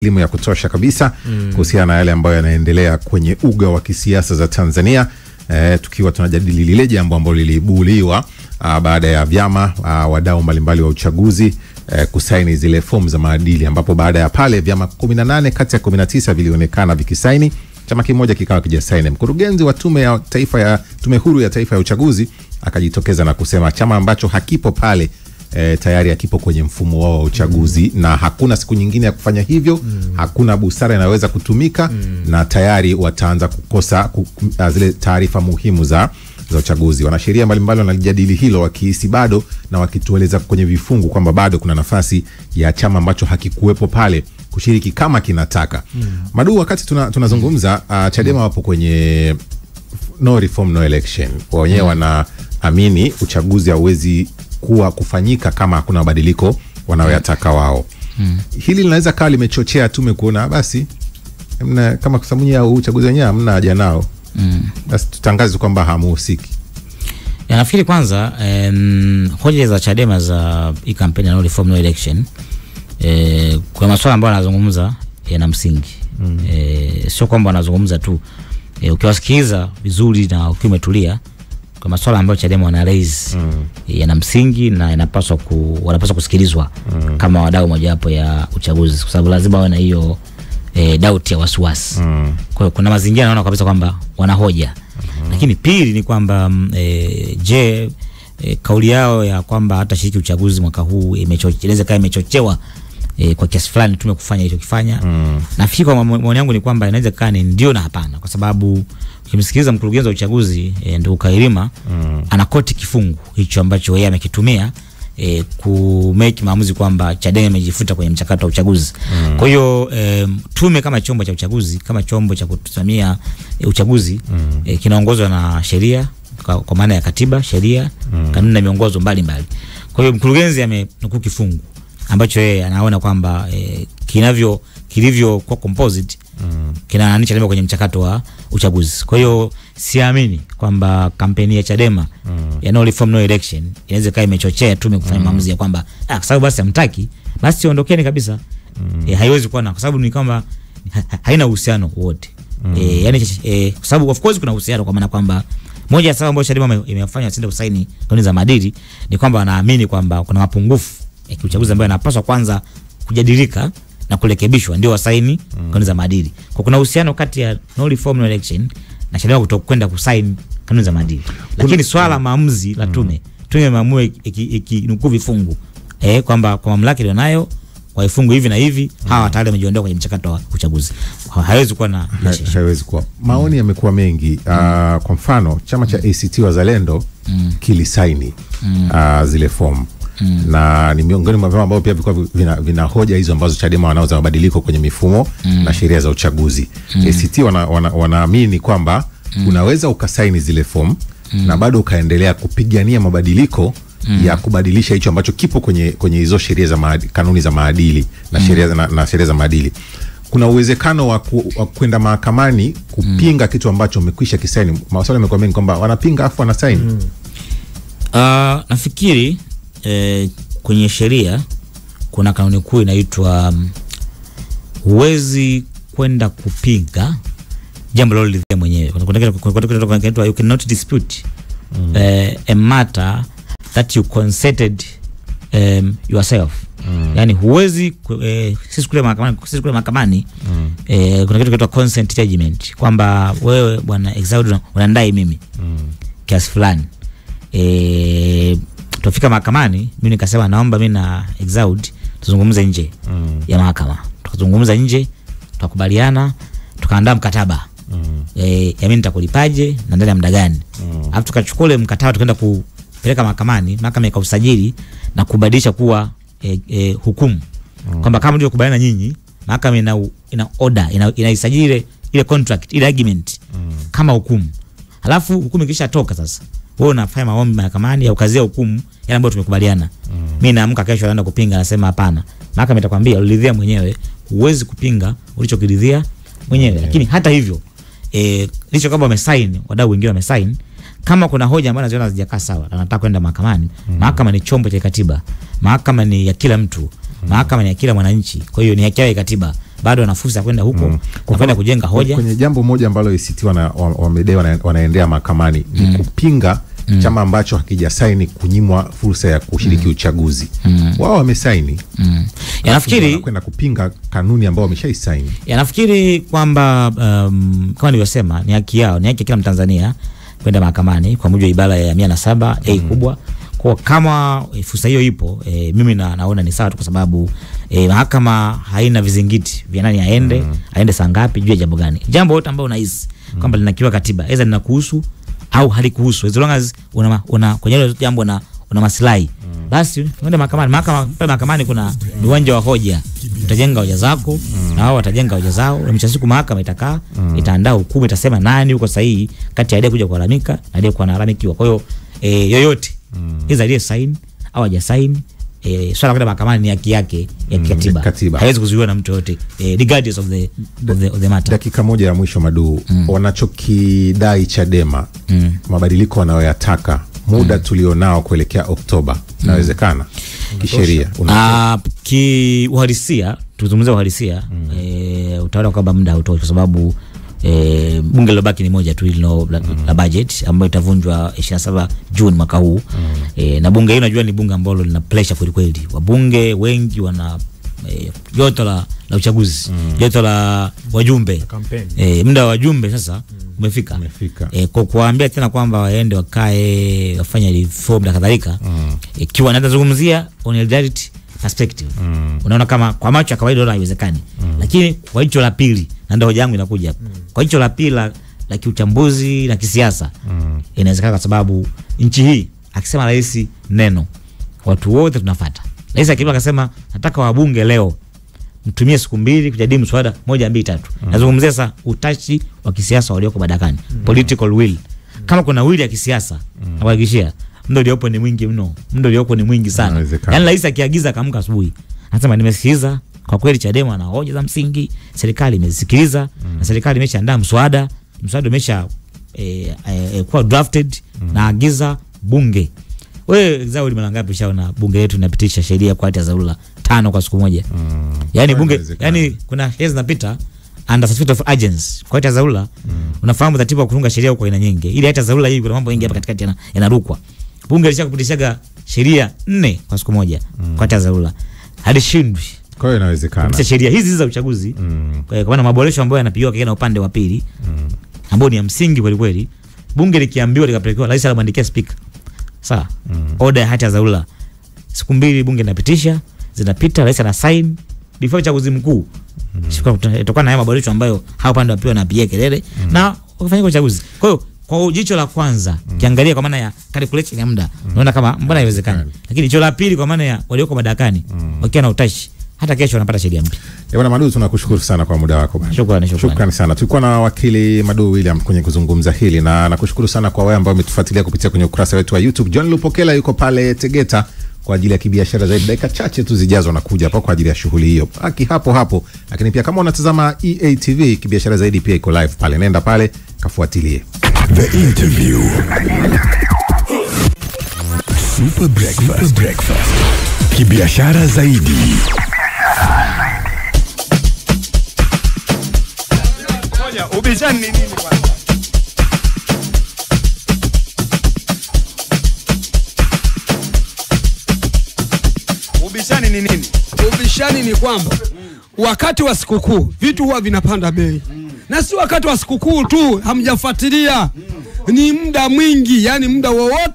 elimu ya kutosha kabisa kuhusiana na yale ambayo yanaendelea kwenye uga wa kisiasa za Tanzania, tukiwa tunajadili lile jambo ambalo liliibuliwa baada ya vyama wadau mbalimbali wa uchaguzi kusaini zile fomu za maadili, ambapo baada ya pale vyama 18 kati ya 19 vilionekana vikisaini, chama kimoja kikawa kijasaini. Mkurugenzi wa Tume Huru ya Taifa ya Uchaguzi akajitokeza na kusema chama ambacho hakipo pale tayari hakipo kwenye mfumo wao wa uchaguzi na hakuna siku nyingine ya kufanya hivyo, hakuna busara inaweza kutumika na tayari wataanza kukosa zile taarifa muhimu za uchaguzi. Wanasheria mbalimbali wanajadili hilo wakihisi bado na wakitueleza kwenye vifungu kwamba bado kuna nafasi ya chama ambacho hakikuwepo pale kushiriki kama kinataka. Madu, wakati tunazungumza Chadema wapo kwenye no reform no election. Wenyewe wanaamini uchaguzi hauwezi kufanyika kama hakuna mabadiliko wanayoyataka wao. Hili linaweza kawa limechochea tume kuona basi kama kusamunya uchaguzi wenyewe hamna haja nao. Basi tutangaze kwamba hamuhusiki. Nafikiri kwanza hoja za Chadema za hii kampeni ya no reform no election, kwa masuala ambayo anazungumza yana msingi. Sio kwamba wanazungumza tu. Ukiwasikiliza vizuri na ukiwa umetulia, kwa masuala ambayo Chadema wana raise yana msingi na wanapaswa kusikilizwa kama wadau mojawapo ya uchaguzi, kwa sababu lazima wawe na hiyo doubt ya wasiwasi. Kwa hiyo kuna mazingira naona kabisa kwamba wana hoja. Lakini pili ni kwamba kauli yao ya kwamba hata shiriki uchaguzi mwaka huu imechochewa kwa kiasi fulani tume kufanya hicho kifanya. Nafikiri kwa maoni yangu ni kwamba inaweza kaa ni ndio na hapana, kwa sababu ukimsikiliza mkurugenzi wa uchaguzi ndio Kairima anakoti kifungu hicho ambacho yeye amekitumia ku make maamuzi kwamba Chadema imejifuta kwenye mchakato wa uchaguzi. Kwa hiyo tume kama chombo cha uchaguzi, kama chombo cha kutusamia uchaguzi, kinaongozwa na sheria kwa maana ya katiba, sheria, kanuni na miongozo mbalimbali. Kwa hiyo mkurugenzi amenukuu kifungu ambacho yeye anaona kwamba kilivyo kwa composite kinaanisha Chadema kwenye mchakato wa uchaguzi. Kwa hiyo siamini kwamba kampeni ya Chadema ya no reform no election inaweza kaa imechochea tume kufanya maamuzi ya kwamba kwa sababu basi hamtaki basi ondokeni kabisa. Haiwezi kuwa na, kwa sababu ni kama haina uhusiano wote. Yani kwa sababu of course kuna uhusiano, kwa maana kwamba moja ya sababu ambayo Chadema imefanya asinde kusaini kanuni za maadili ni kwamba wanaamini kwamba kuna mapungufu ya kiuchaguzi ambayo yanapaswa kwanza kujadilika na kurekebishwa ndio wasaini kanuni za maadili. Kwa kuna uhusiano kati ya no reform no election na Chadema kutokwenda kusaini kanuni za maadili. Lakini swala maamuzi la tume imeamua ikinukuu vifungu kwamba kwa mamlaka ilionayo kwa vifungu hivi na hivi hawa tayari wamejiondoa kwenye mchakato wa uchaguzi. Haiwezi kuwa na haiwezi kuwa. Maoni yamekuwa mengi. Kwa mfano chama cha ACT Wazalendo kilisaini zile fomu. Na ni miongoni mwa vyama ambao pia vilikuwa vina hoja hizo ambazo Chadema wanauza mabadiliko kwenye mifumo na sheria za uchaguzi. ACT wanaamini kwamba unaweza ukasaini zile fomu na bado ukaendelea kupigania mabadiliko ya kubadilisha hicho ambacho kipo kwenye hizo sheria za kanuni za maadili na sheria za maadili. Kuna uwezekano wa kwenda mahakamani kupinga kitu ambacho umekwisha kisaini. Masuala yamekuwa mengi kwamba wanapinga afu wanasaini. Nafikiri kwenye sheria kuna kanuni kuu inaitwa huwezi kwenda kupinga jambo lolote mwenyewe. Kuna you cannot dispute a matter that you consented yourself. Yani huwezi sisi kule mahakamani kuna kitu kinaitwa consent judgment, kwamba wewe bwana Exaud unandai mimi kiasi fulani. Tufika mahakamani, mimi nikasema naomba mimi na Exaud tuzungumze nje ya mahakama. Tukazungumza nje, tukakubaliana, tukaandaa mkataba. Mimi nitakulipaje na ndani ya muda gani? Alafu tukachukua ile mkataba tukaenda kupeleka mahakamani, mahakama ikausajili na kubadilisha kuwa hukumu. Kwamba kama ndio kubaliana nyinyi, mahakama ina order, inaisajili ile contract, ile agreement kama hukumu. Alafu hukumu ikisha toka sasa, wewe unafanya maombi mahakamani ya ukazia hukumu yale ambayo tumekubaliana. Mimi naamka kesho naenda kupinga, nasema hapana. Mahakama itakwambia uliridhia mwenyewe, huwezi kupinga ulichokiridhia mwenyewe. Lakini hata hivyo licho kama wamesign, wadau wengine wamesign, kama kuna hoja ambazo naziona hazijakaa sawa na nataka kwenda mahakamani, mahakama ni chombo cha katiba. Mahakama ni ya kila mtu. Mahakama ni ya kila mwananchi. Kwa hiyo ni haki ya katiba bado wana fursa ya kwenda huko na kwenda kujenga hoja. Kwenye jambo moja ambalo ACT wamedai wanaendea mahakamani ni kupinga chama ambacho hakijasaini kunyimwa fursa ya kushiriki uchaguzi. Wao wamesaini. Nafikiri kwenda kupinga kanuni ambayo wameshaisaini. Nafikiri kwamba kama nilivyosema ni haki yao, ni haki ya kila Mtanzania kwenda mahakamani kwa mujibu wa ibara ya 107A kubwa. Kwa kama fursa hiyo ipo, mimi naona ni sawa tu, kwa sababu mahakama haina vizingiti vya nani aende saa ngapi, juu ya jambo gani. Jambo lote ambalo unahisi kwamba linakiwa katiba, aidha linakuhusu au halikuhusu, as long as una kwenye hilo jambo una maslahi, basi uende mahakamani. Mahakamani kuna uwanja wa hoja, utajenga hoja zako na wao watajenga hoja zao, na mwisho siku mahakama itakaa itaandaa hukumu, itasema nani uko sahihi kati ya aliye kuja kulalamika na aliye kuwa analalamikiwa. Kwa hiyo yoyote hizo aliye sign au haja sign, swala kwenda mahakamani ni haki yake ya katiba. Haiwezi kuzuiwa na mtu yote, regardless of the matter. Dakika moja ya mwisho Madu, wanachokidai Chadema, mabadiliko wanayoyataka, muda tulionao kuelekea Oktoba, inawezekana kisheria? Kiuhalisia, tuzungumzie uhalisia, utaona kwamba muda hautoshi, kwa sababu bunge lilobaki ni moja tu, la budget ambayo itavunjwa 27 Juni mwaka huu. Na bunge hilo unajua ni bunge ambalo lina pressure kweli kweli. Wabunge wengi wana joto la uchaguzi, joto la wajumbe, muda wa wajumbe sasa umefika. Kwa kuambia tena kwamba waende wakae wafanye reform na kadhalika, ikiwa natazungumzia on eligibility perspective, unaona kama kwa macho ya kawaida ndio haiwezekani, lakini kwa hicho la pili, na ndio hoja yangu inakuja kwa hicho la pili la kiuchambuzi na kisiasa, inawezekana, kwa sababu nchi hii akisema rais neno, watu wote tunafuata. Rais akiwa akasema nataka wabunge leo mtumie siku 2 kujadili mswada 1 2 3, nazungumzia sasa utashi wa kisiasa walioko madarakani, political will. Kama kuna will ya kisiasa, nawahakikishia muda uliopo ni mwingi mno, muda uliopo ni mwingi sana. Yaani rais akiagiza kaamka asubuhi anasema nimesikiliza kwa kweli Chadema na hoja za msingi, serikali imesikiliza, na serikali imeshaandaa mswada umesha kwa drafted, na agiza bunge. Wewe zao mara ngapi ushaona bunge letu linapitisha sheria kwa hati ya dharura 5 kwa siku moja? Yani bunge, yani kuna sheria zinapita under certificate of urgency kwa hati ya dharura. Unafahamu taratibu wa kutunga sheria kwa aina nyingi. Ile hati ya dharura hii kuna mambo mengi hapa katikati yanarukwa. Bunge lishakupitishaga sheria 4 kwa siku moja kwa hati ya dharura. Halishindwi. Kwa hiyo inawezekana. Kupitisha sheria hizi za uchaguzi, kwa maana maboresho ambayo yanapigiwa kwa upande wa pili, ambao ni ya msingi kweli kweli, bunge likiambiwa likapelekewa rais anamwandikia speaker. Sawa. Order ya hati ya dharura. Siku 2 bunge linapitisha, zinapita, rais ana sign before uchaguzi mkuu. Itokana na haya maboresho ambayo hao pande wapiwa na pigia kelele na wakafanya uchaguzi. Kwa hiyo kwa jicho la kwanza kiangalia kwa maana ya calculation ya muda, unaona kama mbona haiwezekani. Lakini jicho la pili kwa maana ya walioko madarakani wakiwa na utashi, hata kesho wanapata sheria mpya. Bwana Madu, tunakushukuru sana kwa muda wako bwana. Shukrani sana. Tulikuwa na wakili Madu William kwenye kuzungumza hili, na nakushukuru sana kwa wewe ambao umetufuatilia kupitia kwenye ukurasa wetu wa YouTube. John Lupokela yuko pale Tegeta kwa ajili ya kibiashara zaidi. Dakika chache tu zijazo na kuja hapa kwa ajili ya shughuli hiyo. Haki hapo. Lakini pia kama unatazama EATV, kibiashara zaidi pia iko live pale. Nenda pale kafuatilie. The Interview. Super Breakfast. Kibiashara zaidi. Ubishani ni nini kwanza? Ubishani ni nini? Ubishani ni kwamba wakati wa sikukuu vitu huwa vinapanda bei. Na si wakati wa sikukuu tu, hamjafuatilia. Ni muda mwingi, yani muda wowote